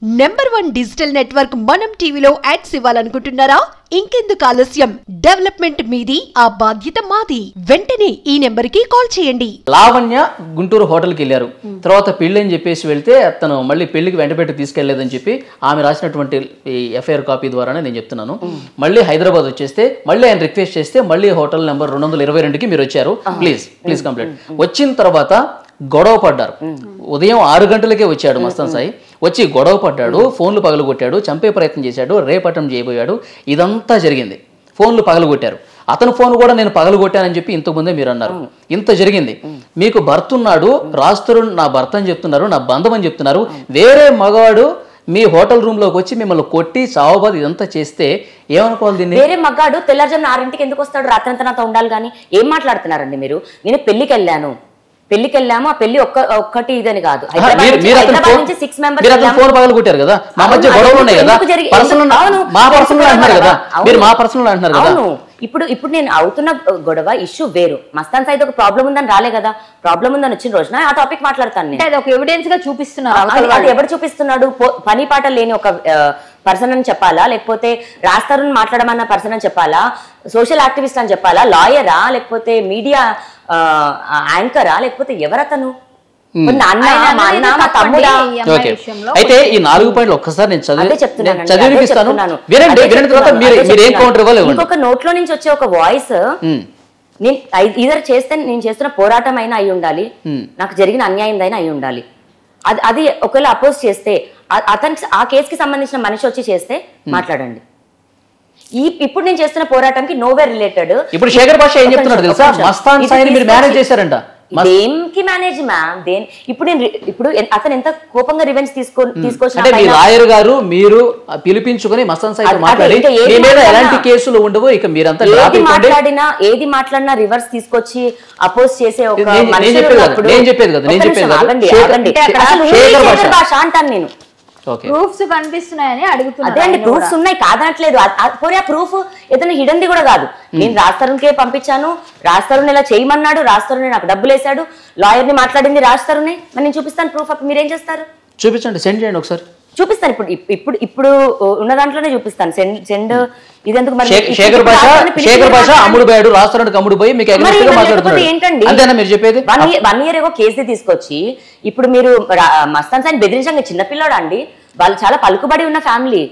Number 1 digital network మనం టీవీలో ads ఇవ్వాలనుకుంటున్నారా? ఇంకెందుకు ఆలస్యం? డెవలప్మెంట్ మీది, ఆ బాధ్యత మాది. వెంటనే ఈ నెంబర్ కి కాల్ చేయండి. లావణ్య గుంటూరు హోటల్కి వెళ్ళారు. తర్వాత పెళ్లి అని చెప్పేసి వెళ్తే అతను మళ్ళీ పెళ్లికి వెంటబెట్టి తీసుకెళ్లేదని చెప్పి ఆమె రాసినటువంటి ఎఫ్ఐఆర్ కాపీ ద్వారానే నేను చెప్తున్నాను. మళ్ళీ హైదరాబాద్ వచ్చేస్తే మళ్ళీ ఆయన రిక్వెస్ట్ చేస్తే మళ్ళీ హోటల్ నెంబర్ 222కి మీరు వచ్చారు. Please complaint. వచ్చిన తర్వాత గొడవ పడ్డారు. ఉదయం 6 గంటలకే వచ్చాడు మస్తాన్ సాయి. వచ్చి గొడవ పడ్డాడు, ఫోన్లు పగలగొట్టాడు, చంపే ప్రయత్నం చేశాడు, రేపటం చేయబోయాడు. ఇదంతా జరిగింది. ఫోన్లు పగలగొట్టారు. అతని ఫోన్ కూడా నేను పగలగొట్టానని చెప్పి ఇంతకుముందే మీరు అన్నారు. ఇంత జరిగింది. మీకు భర్త ఉన్నాడు, రాస్తురు నా భర్త అని చెప్తున్నారు, నా బంధం అని చెప్తున్నారు. వేరే మగాడు మీ హోటల్ రూమ్ లోకి వచ్చి మిమ్మల్ని కొట్టి చావబాద్ ఇదంతా చేస్తే ఏమనుకోవాలి దీన్ని? వేరే మగాడు తెల్లారుజామున 6ంటికి ఎందుకు వస్తాడు? రాత్రంతా నాతో ఉండాలి. కానీ ఏం మాట్లాడుతున్నారండి మీరు? నేను పెళ్లికి వెళ్ళాము, ఆ పెళ్లి ఒక్కటి ఇదని కాదు. ఫోన్ పగలు కొట్టారు కదా, మా మధ్య గొడవలు ఉన్నాయి కదా, మా పర్సనల్ అంటున్నారు కదా, మీరు మా పర్సనల్ అంటున్నారు కదా. ఇప్పుడు నేను అవుతున్న గొడవ ఇష్యూ వేరు. మస్తాన్ సాయి ఒక ప్రాబ్లం ఉందని రాలే కదా. ప్రాబ్లం ఉందని వచ్చిన రోజున ఆ టాపిక్ మాట్లాడతాను నేను. ఒక ఎవిడెన్స్ గా చూపిస్తున్నారు. అది ఎవరు చూపిస్తున్నాడు? పని పాట లేని ఒక పర్సన్ అని చెప్పాలా, లేకపోతే రాస్తారని మాట్లాడమన్న పర్సన్ అని చెప్పాలా, సోషల్ యాక్టివిస్ట్ అని చెప్పాలా, లాయరా, లేకపోతే మీడియా యాంకరా, లేకపోతే ఎవరతను? అయితే ఈ 4 పాయింట్లు ఒక్కసారి నేను చదివిస్తాను. ఇంకొక నోట్లో నుంచి వచ్చే ఒక వాయిస్ నేను నేను చేస్తున్న పోరాటం అయినా అయి ఉండాలి, నాకు జరిగిన అన్యాయం అయినా అయి ఉండాలి. అది ఒకవేళ అపోజ్ చేస్తే అతనికి ఆ కేసుకి సంబంధించిన మనిషి వచ్చి చేస్తే మాట్లాడండి. ఇప్పుడు నేను చేస్తున్న పోరాటానికి నోవే రిలేటెడ్. ఇప్పుడు శేఖర్ భాష ఏం చెప్తున్నాడు తెలుసా? మస్తాన్ సాయిని మీరు మేనేజ్ చేశారంట. దేనికి మేనేజ్ మ్యామ్? ఇప్పుడు అతను ఎంత కోపంగా రివెంజ్ తీసుకొచ్చిన లాయర్ గారు మీరు పిలిపించుకొని మస్తాన్ సాయి మాట్లాడి మీ మీద ఎలాంటి కేసులు ఉండవు, ఇక మీరంతా ఏది మాట్లాడినా రివర్స్ తీసుకొచ్చి అపోజ్ చేసే ఒక నేను చెప్పేది కదా భాష అంటాను నేను. ప్రూఫ్స్ కనిపిస్తున్నాయని అడుగుతున్నారు. అదే అండి, ప్రూఫ్స్ ఉన్నాయి కాదనట్లేదు. పోనీ ఆ ప్రూఫ్ ఏదైనా హిడెన్ది కూడా కాదు. నేను రాస్తారుకే పంపించాను, రాస్తారుని ఇలా చేయమన్నాడు, రాస్తారుని నాకు డబ్బులు వేసాడు, లాయర్ ని మాట్లాడింది రాస్తారునే, మరి నేను చూపిస్తాను ప్రూఫ్. అప్పుడు మీరేం చేస్తారు? చూపించండి, సెండ్ చేయండి ఒకసారి. చూపిస్తాను. ఇప్పుడు ఉన్న దాంట్లోనే చూపిస్తాను. సెండ్ ఇదెందుకు మరి? శేఖర్ భాష అమ్ముడు పోయాడు, రాస్తారానికి అమ్ముడు పోయి మీకు ఏంటండి మీరు చెప్పేది? 1 year ఏగో కేసు తీసుకొచ్చి ఇప్పుడు మీరు మస్తాన్ సాయిని బెదిరించండి. చిన్నపిల్లాడు అండి, వాళ్ళు చాలా పలుకుబడి ఉన్న ఫ్యామిలీ.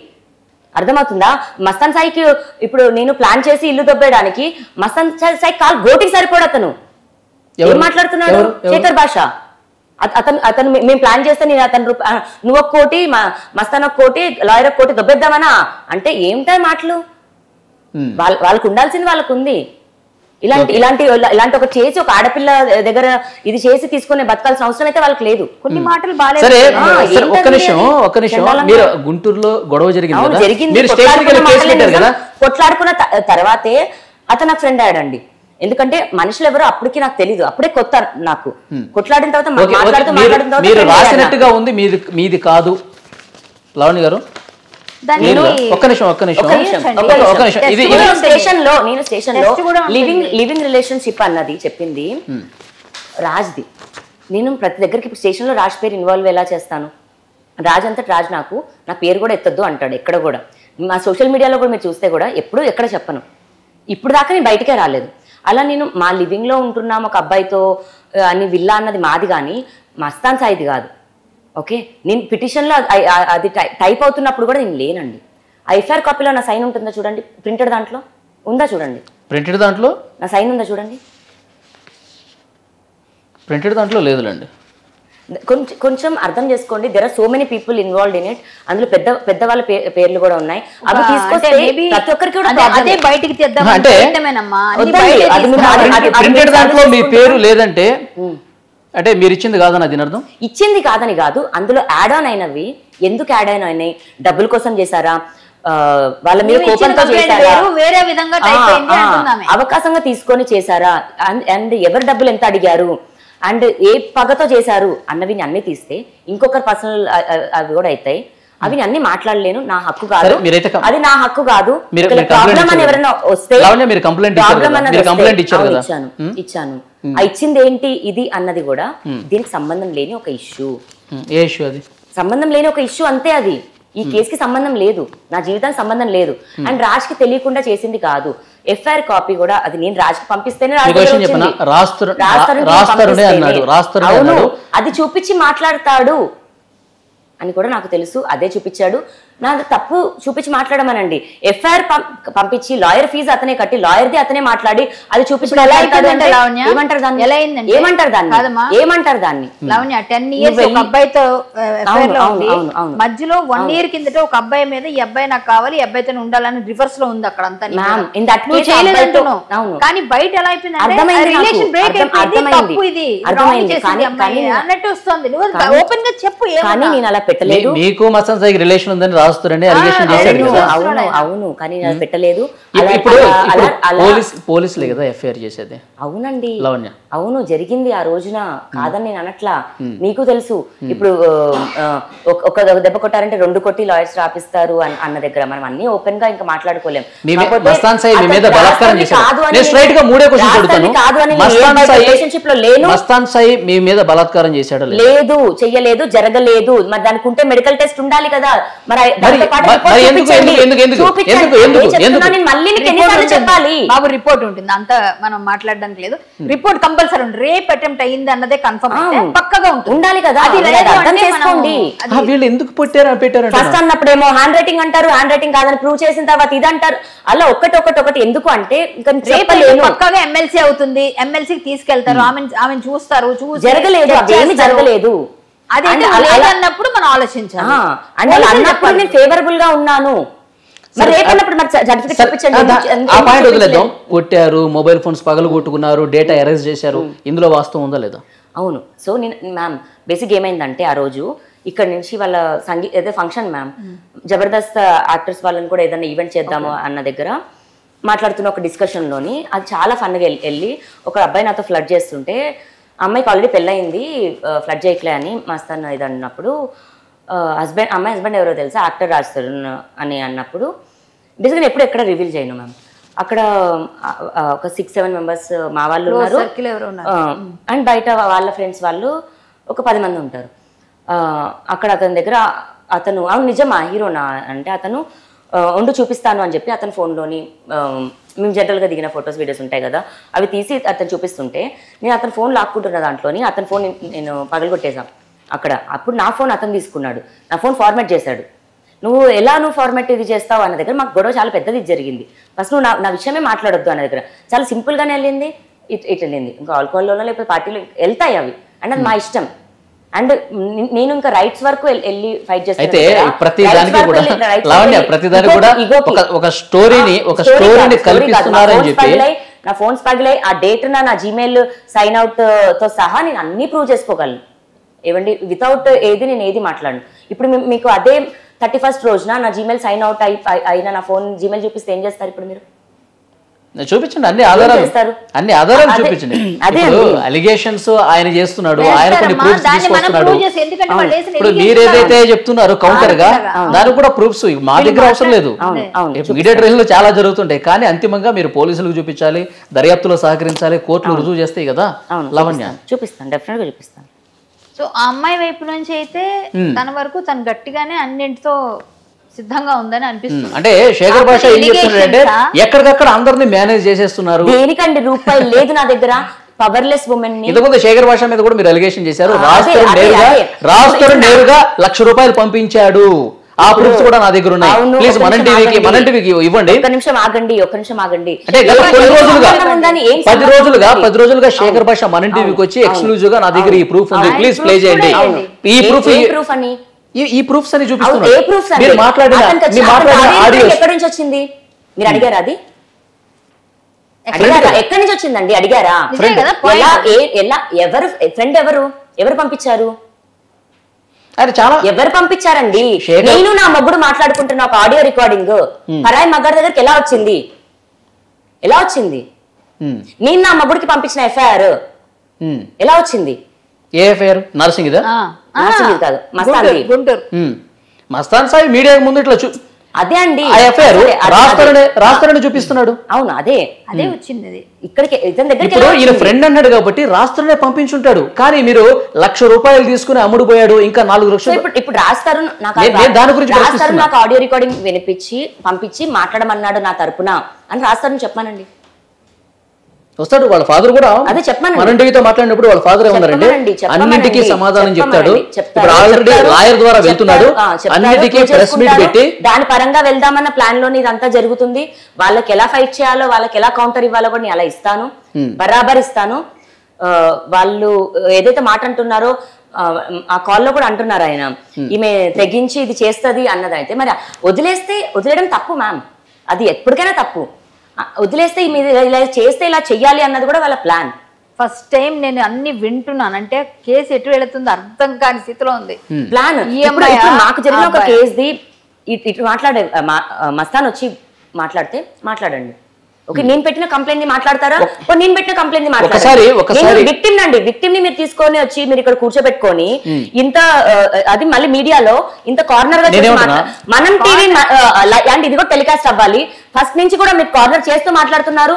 అర్థమవుతుందా? మస్తాన్ సాయికి ఇప్పుడు నేను ప్లాన్ చేసి ఇల్లు దొబ్బేయడానికి మస్తాన్ సాయి కాల్ గోటికి సరిపోడు. అతను ఏం మాట్లాడుతున్నాడు? శేఖర్ భాష అతను మేము ప్లాన్ చేస్తే నేను నువ్వు 1 కోటి, మస్తాన్ 1 కోటి, లాయర్ 1 కోటి దొబ్బేద్దామనా అంటే ఏమిటా మాటలు? వాళ్ళకు ఉండాల్సింది వాళ్ళకు ఉంది. ఇలాంటి ఒక చేసి ఒక ఆడపిల్ల దగ్గర ఇది చేసి తీసుకునే బతకాల్సిన అవసరం అయితే వాళ్ళకి లేదు. కొన్ని మాటలు బాగాలేదు. ఒక్క నిమిషం మీరు గుంటూరులో గొడవ జరిగింది. కొట్లాడుకున్న తర్వాతే అతను నాకు ఫ్రెండ్ అయ్యాడండి. ఎందుకంటే మనుషులు ఎవరో అప్పటికి నాకు తెలీదు, అప్పుడే కొత్త నాకు. కొట్లాడిన తర్వాత మీరు రాసినట్టుగా ఉంది, మీది కాదు లావణ్య గారు. ఒక్క నిమిషం స్టేషన్ లో లివింగ్ రిలేషన్షిప్ అన్నది చెప్పింది రాజ్ది. నేను ప్రతి దగ్గరికి స్టేషన్ లో రాజ్ పేరు ఇన్వాల్వ్ ఎలా చేస్తాను? రాజ్ అంతటి రాజ్ నా పేరు కూడా ఎత్తొద్దు అంటాడు. ఎక్కడ కూడా మా సోషల్ మీడియాలో కూడా మీరు చూస్తే కూడా ఎప్పుడు ఎక్కడ చెప్పను. ఇప్పుడు దాకా నేను బయటకే రాలేదు. అలా నేను మా లివింగ్ లో ఉంటున్నాం ఒక అబ్బాయితో అని విల్లా అన్నది మాది, కానీ మస్తాన్ సాయిది కాదు. ఓకే, నేను పిటిషన్లో అది టైప్ అవుతున్నప్పుడు కూడా నేను లేనండి. ఐఫ్ఆర్ కాపీలో నా సైన్ ఉంటుందా చూడండి, ప్రింటెడ్ దాంట్లో ఉందా చూడండి, ప్రింటెడ్ దాంట్లో నా సైన్ ఉందా చూడండి. ప్రింటెడ్ దాంట్లో లేదులేండి. కొంచెం అర్థం చేసుకోండి. There are so many people involved in it. అందులో పెద్ద వాళ్ళ పేర్లు కూడా ఉన్నాయి. అవి తీసుకొస్తే ప్రతి ఒక్కరికి కూడా అదే బయటికి తెద్దాం. ప్రింటెడ్ దాంట్లో మీ పేరు లేదంటే అంటే మీరు ఇచ్చింది కాదని దీని అర్థం? ఇచ్చింది కాదని కాదు, అందులో యాడ్ ఆన్ అయినవి ఎందుకు యాడ్ ఆన్ అయినాయి? డబ్బుల కోసం చేశారా, వాళ్ళ మీద కోపంతో చేశారా, వేరే విధంగా అవకాశంగా తీసుకొని చేశారా, అండ్ ఎవరు డబ్బులు ఎంత అడిగారు, అండ్ ఏ పగతో చేశారు అన్నవి అన్ని తీస్తే ఇంకొకరు పర్సనల్ అవి కూడా అవుతాయి. అవి అన్ని మాట్లాడలేను, నా హక్కు కాదు, అది నా హక్కు కాదు. ప్రాబ్లం అని ఎవరైనా వస్తే ఇచ్చాను. ఇచ్చింది ఏంటి ఇది అన్నది కూడా దీనికి సంబంధం లేని ఒక ఇష్యూ. ఏ ఇష్యూ అది? సంబంధం లేని ఒక ఇష్యూ అంతే అది. ఈ కేసుకి సంబంధం లేదు, నా జీవితానికి సంబంధం లేదు. అండ్ రాజ్ కి తెలియకుండా చేసింది కాదు. ఎఫ్ఐఆర్ కాపీ కూడా అది నేను రాజ్ కి పంపిస్తేనే అవును అది చూపించి మాట్లాడతాడు అని కూడా నాకు తెలుసు. అదే చూపించాడు. నాకు తప్పు చూపించి మాట్లాడమనండి. ఎఫ్ఐఆర్ పంపించి లాయర్ ఫీజు అతనే కట్టి లాయర్ది అతనే మాట్లాడి అది చూపించి ఏమంటారు దాన్ని లావణ్య 10 years ఒక అబ్బాయితో మధ్యలో 1 year కిందట ఒక అబ్బాయి మీద ఈ అబ్బాయి నాకు కావాలి, ఈ అబ్బాయితో ఉండాలని రివర్స్ లో ఉంది అక్కడ అంతా. కానీ బయట ఎలా అయిపోయిందంటే రిలేషన్ బ్రేక్ అయిపోయింది, తప్పు ఇది అన్నట్టు వస్తుంది. నువ్వు ఓపెన్ గా చెప్పు. కానీ నేను అలా పెట్టలేదు. మీకు మస్తాన్ సాయికి రిలేషన్ ఉందని రాస్తారండి, అలిగేషన్ చేశారు కదా. అవును కానీ నేను పెట్టలేదు. ఇప్పుడు పోలీసులే కదా ఎఫ్ఐఆర్ చేసేది. అవునండి లావణ్య, అవును జరిగింది ఆ రోజున, కాదని నేను అనట్లా. మీకు తెలుసు ఇప్పుడు ఒక దెబ్బ కొట్టారంటే 2 కొట్టి లాయర్స్ రాపిస్తారు అన్న దగ్గర మనం అన్ని ఓపెన్ గా ఇంకా మాట్లాడుకోలేం. మస్తాన్ సాయి మీ మీద బలాత్కారం చేశాడు. నేను స్ట్రైట్ గా 3 క్వశ్చన్స్ అడుగుతాను. రిలేషన్షిప్ లో లేను. మస్తాన్ సాయి మీ మీద బలాత్కారం చేశాడు? లేదు, చెయ్యలేదు, జరగలేదు. మరి దానికి ఉంటే మెడికల్ టెస్ట్ ఉండాలి కదా. చెప్పాలి బాబు, రిపోర్ట్ ఉంటుంది అంత మనం మాట్లాడడానికి లేదు. రిపోర్ట్ కంపల్సరీ ఉంటుంది. రేప్ అటెంప్ట్ అయింది అన్నదే కన్ఫర్మ్ పక్కగా ఉండాలి కదా. అర్థం చేసుకోండి. వీళ్ళు ఎందుకు పెట్టారు ఫస్ట్ అన్నప్పుడేమో హ్యాండ్ రైటింగ్ అంటారు, హ్యాండ్ రైటింగ్ కాదని ప్రూవ్ చేసిన తర్వాత ఇది అంటారు. అలా ఒకటి ఎందుకు అంటే పక్కగా ఎమ్మెల్సీ అవుతుంది, ఎమ్మెల్సీకి తీసుకెళ్తారు, ఆమెను చూస్తారు. జరగలేదు, అదేమి జరగలేదు. అన్నప్పుడు మనం ఆలోచించాలి. అంటే అన్నప్పుడు నేను ఫేవరబుల్ గా ఉన్నాను. కొట్టారు, మొబైల్ ఫోన్స్ పగలు కొట్టుకున్నారు, డేటా ఎరేజ్ చేశారు, ఇందులో వాస్తవం ఉందా లేదా? అవును. సో నేను మ్యామ్ బేసిక్ ఏమైందంటే ఆ రోజు ఇక్కడ నుంచి వాళ్ళ ఏదో ఫంక్షన్ మ్యామ్, జబర్దస్త్ యాక్టర్స్ వాళ్ళని కూడా ఏదైనా ఈవెంట్ చేద్దాము అన్న దగ్గర మాట్లాడుతున్న ఒక డిస్కషన్ లోని అది చాలా ఫన్గా వెళ్ళి ఒక అబ్బాయి నాతో ఫ్లడ్ చేస్తుంటే, అమ్మాయికి ఆల్రెడీ పెళ్ళయింది, ఫ్లడ్ చేయట్లే అని మస్తాన్ ఇది అన్నప్పుడు, అమ్మాయి హస్బెండ్ ఎవరో తెలుసా, యాక్టర్ రాజ్ తరుణ్ అని అన్నప్పుడు బేసిక్గా ఎప్పుడు ఎక్కడ రివీల్ చేయను మ్యామ్. అక్కడ ఒక 6-7 మెంబర్స్ మా వాళ్ళు ఉన్నారు, అండ్ బయట వాళ్ళ ఫ్రెండ్స్ వాళ్ళు ఒక 10 మంది ఉంటారు. అక్కడ అతని దగ్గర అతను అవును నిజమా హీరోనా అంటే అతను ఉండు చూపిస్తాను అని చెప్పి అతని ఫోన్లోని మేము జనరల్గా దిగిన ఫొటోస్ వీడియోస్ ఉంటాయి కదా, అవి తీసి అతను చూపిస్తుంటే నేను అతని ఫోన్ లాక్కుంటున్న దాంట్లోని అతని ఫోన్ నేను పగలగొట్టేశాను అక్కడ. అప్పుడు నా ఫోన్ అతను తీసుకున్నాడు, నా ఫోన్ ఫార్మాట్ చేశాడు. నువ్వు ఫార్మాట్ ఇది చేస్తావు అన్న దగ్గర మాకు గొడవ చాలా పెద్దది జరిగింది. ఫస్ట్ నువ్వు నా విషయమే మాట్లాడొద్దు అన్న దగ్గర చాలా సింపుల్గానే వెళ్ళింది, ఇటు వెళ్ళింది. ఇంకా ఆల్కహాల్లోనో లేకపోతే పార్టీలో వెళ్తాయి అవి, అండ్ అది మా ఇష్టం. అండ్ నేను ఇంకా రైట్స్ వరకు వెళ్ళి ఫైట్ చేస్తాను. అయితే ప్రతిదానికి కూడా ఒక స్టోరీని కల్పిస్తున్నారని చెప్పి నా ఫోన్స్ పగిలాయి, ఆ డేట్ నా జీమెయిల్ సైన్ అవుట్ తో సహా నేను అన్ని ప్రూవ్ చేసుకోగలను. ఏవండి వితౌట్ ఏది నేను ఏది మాట్లాడను. ఇప్పుడు మీకు అదే 31st రోజున నా జీమెయిల్ సైన్ అవుట్ అయిన నా ఫోన్ జీమెయిల్ చూపిస్తే ఏం చేస్తారు ఇప్పుడు మీరు? చూపించండి, అన్ని ఆధారాలు చూపించండి. అలిగేషన్స్ ఆయన చేస్తున్నాడు, ఆయన కొన్ని ప్రూఫ్స్ తీసుకొస్తున్నాడు. ఇప్పుడు మీరేదైతే చెప్తున్నారో కౌంటర్ గా దానికి కూడా ప్రూఫ్స్ మా దగ్గర అవసరం లేదు. మీడియా ట్రయల్ లో చాలా జరుగుతుంటాయి, కానీ అంతిమంగా మీరు పోలీసులకు చూపించాలి, దర్యాప్తులో సహకరించాలి, కోర్టులు రుజువు చేస్తాయి కదా. లావణ్య చూపిస్తాను, డెఫినెట్ గా చూపిస్తాను. సో ఆ అమ్మాయి వైపు నుంచి అయితే తన వరకు తను గట్టిగానే అన్నింటితో సిద్ధంగా ఉందని అనిపిస్తుంది. అంటే శేఖర్ భాష ఏం చెప్తున్నాడంటే ఎక్కడికక్కడ అందరినీ మేనేజ్ చేసేస్తున్నారు. దేనికండి రూపాయలు లేదు నా దగ్గర, పవర్లెస్ ఉమెన్. ఇంతకుముందు శేఖర్ భాష మీద కూడా మీరు అలిగేషన్ చేశారు. రాజ్ నేరుగా ₹1,00,000 పంపించాడు, ఆ ప్రూఫ్స్ కూడా నా దగ్గర ఉన్నాయి. ప్లీజ్ మన టీవీకి ఇవ్వండి. ఒక్క నిమిషం ఆగండి. అంటే గత 10 రోజులుగా శేఖర్ భాష మన టీవీకి వచ్చి ఎక్స్క్లూజివ్ గా నా దగ్గర ఈ ప్రూఫ్ ఉంది, ప్లీజ్ ప్లే చేయండి. ఈ ప్రూఫ్ అని ఈ ప్రూఫ్స్ అని చూపిస్తున్నారు. మీరు మాట్లాడిన ఆడియో ఎక్కడి నుంచి వచ్చింది మీరు అడిగారా? అది ఎక్కడి నుంచి వచ్చిందండి అడిగారా? ఎవరు ఫ్రెండ్ ఎవరు పంపించారు? ఎవరు పంపించారండి? నేను నా మొగ్గుడు మాట్లాడుకుంటున్న ఒక ఆడియో రికార్డింగ్ పరాయి మగాడి దగ్గరికి ఎలా వచ్చింది? నేను నా మొగ్గుడికి పంపించిన ఎఫ్ఐఆర్ ఎలా వచ్చింది? ఏ ఎఫ్ఐఆర్? నర్సింగ్ కాదు, మస్తాన్ గుంటూరు. మస్తాన్ సాయి మీడియా ముందు ఇట్లా అదే అండి ఎఫ్ఐఆర్ రాస్తారని చూపిస్తున్నాడు. అవును అదే వచ్చింది అది ఇక్కడికి ఇతని దగ్గరికి ఇప్పుడు ఈయన ఫ్రెండ్ అన్నాడు కాబట్టి రాస్తారనే పంపించుంటాడు. కానీ మీరు ₹1,00,000 తీసుకుని అమ్ముడు పోయాడు, ఇంకా 4 లక్షలు. ఇప్పుడు రాస్తారు దాని గురించి రాస్తారు నాకు ఆడియో రికార్డింగ్ వినిపించి పంపించి మాట్లాడమన్నాడు నా తరపున అని రాస్తారని చెప్పానండి. వస్తాడు వాళ్ళ ఫాదర్ కూడా. అదే చెప్పాను మనం టీవీతో మాట్లాడినప్పుడు వాళ్ళ ఫాదర్ ఏమన్నారంటే అన్నింటికి సమాధానం చెప్తాడు. ఇప్పుడు ఆల్రెడీ లాయర్ ద్వారా వెళ్తున్నాడు, అన్నింటికి ప్రెస్ మీట్ పెట్టి దాని పరంగా వెళ్దామన్న ప్లాన్ లోని ఇదంతా జరుగుతుంది. వాళ్ళకి ఎలా ఫైట్ చేయాలో, వాళ్ళకి ఎలా కౌంటర్ ఇవ్వాలో కూడా నేను అలా ఇస్తాను, బరాబర్ ఇస్తాను. వాళ్ళు ఏదైతే మాట అంటున్నారో ఆ కాల్లో కూడా అంటున్నారు ఆయన, ఈమె తెగించి ఇది చేస్తుంది అన్నది. అయితే మరి వదిలేయడం తప్పు మ్యామ్, అది ఎప్పటికైనా తప్పు. వదిలేస్తే ఇలా చేస్తే ఇలా చెయ్యాలి అన్నది కూడా వాళ్ళ ప్లాన్. ఫస్ట్ టైం నేను అన్ని వింటున్నాను, అంటే కేసు ఎటు వెళుతుందో అర్థం కాని స్థితిలో ఉంది ప్లాన్. నాకు జరిగిన ఒక కేసుది ఇటు మాట్లాడే మస్తాన్ వచ్చి మాట్లాడితే మాట్లాడండి, ఓకే నేను పెట్టిన కంప్లైంట్ ని మాట్లాడతారా, నేను పెట్టిన కంప్లైంట్ ని మాట్లాడతారు. విక్టిమ్ నండి, విక్టిమ్ ని మీరు తీసుకొని వచ్చి మీరు ఇక్కడ కూర్చోబెట్టుకొని ఇంత అది మళ్ళీ మీడియాలో ఇంత కార్నర్ గా మనం టీవీ అండ్ ఇది కూడా టెలికాస్ట్ అవ్వాలి. ఫస్ట్ నుంచి కూడా మీరు కార్నర్ చేస్తూ మాట్లాడుతున్నారు.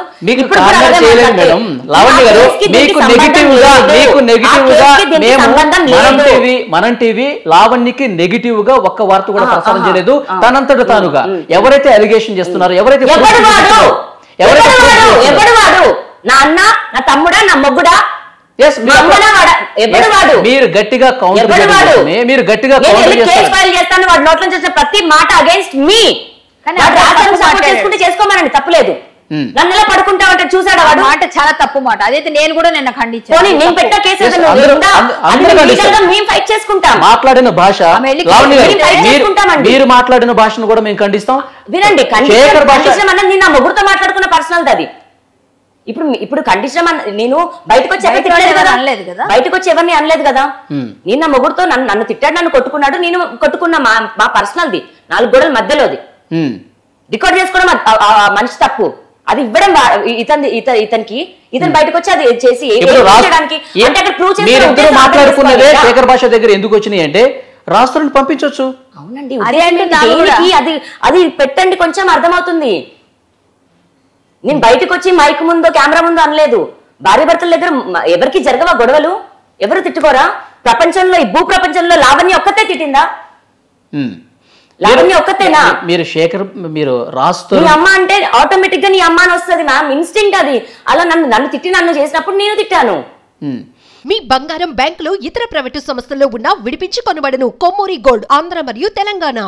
మనం టీవీ లావణ్యకి నెగిటివ్ గా ఒక్క వార్త కూడా ప్రసారం చేయలేదు. తనంతట తానుగా ఎవరైతే అలిగేషన్ చేస్తున్నారో, ఎవరైతే ఎవడు వాడు, నా అన్న, నా తమ్ముడా, నా మొగ్గుడా, మీరు గట్టిగా మీరు గట్టిగా ఫైల్ చేస్తాను. వాడు నోట్ల నుంచి వచ్చిన ప్రతి మాట అగేన్స్ట్ మీ. సపోర్ట్ చేసుకుంటే చేసుకోమనండి, తప్పలేదు. నన్ను ఎలా పడుకుంటామంటే చూసాడు వాడు మాట చాలా తప్పు మాట. అదైతే నేను కూడా నిన్న ఖండించాను. నేను పెట్ట కేసు మేము ఫైట్ చేసుకుంటాం. మాట్లాడిన భాష, మీరు మాట్లాడిన భాషను కూడా మేము ఖండిస్తాం. వినండి, కండిషన్ అన్నది నా మొగుడుతో మాట్లాడుకున్న పర్సనల్ అది. ఇప్పుడు కండిషన్ నేను బయటకు వచ్చి అనలేదు కదా, బయటకు వచ్చి ఎవరిని అనలేదు కదా. నేను నా మొగుడుతో నన్ను తిట్టాడు, నన్ను కొట్టుకున్నాడు, నేను కొట్టుకున్న మా పర్సనల్ది 4 గోడల మధ్యలోది రికార్డ్ చేసుకోవడం మనిషి తప్పు. అది ఇవ్వడం ఇతనికి బయటకు వచ్చి అది చేసి మాట్లాడుకున్నదే శేఖర్ భాష దగ్గర ఎందుకు వచ్చినాయి అంటే రాష్ట్రాన్ని పంపించవచ్చు. అవునండి, అది పెట్టండి, కొంచెం అర్థమవుతుంది. నేను బయటకు వచ్చి మైక్ ముందో కెమెరా ముందో అనలేదు. భార్య భర్తల దగ్గర ఎవరికి జరగవా గొడవలు? ఎవరు తిట్టుకోరా? ప్రపంచంలో, ఈ భూ ప్రపంచంలో లావణ్య ఒక్కతే తిట్టిందా? లావణ్య ఒక్కతేనా? మీరు రాస్తూ నీ అమ్మ అంటే ఆటోమేటిక్ గా నీ అమ్మ అని వస్తుంది మ్యామ్, ఇన్స్టింక్ట్ అది. అలా నన్ను తిట్టి నన్ను చేసినప్పుడు నేను తిట్టాను. మీ బంగారం బ్యాంకులో ఇతర ప్రైవేటు సంస్థల్లో ఉన్న విడిపించి కొనబడను. కొమ్మూరి గోల్డ్, ఆంధ్ర మరియు తెలంగాణ.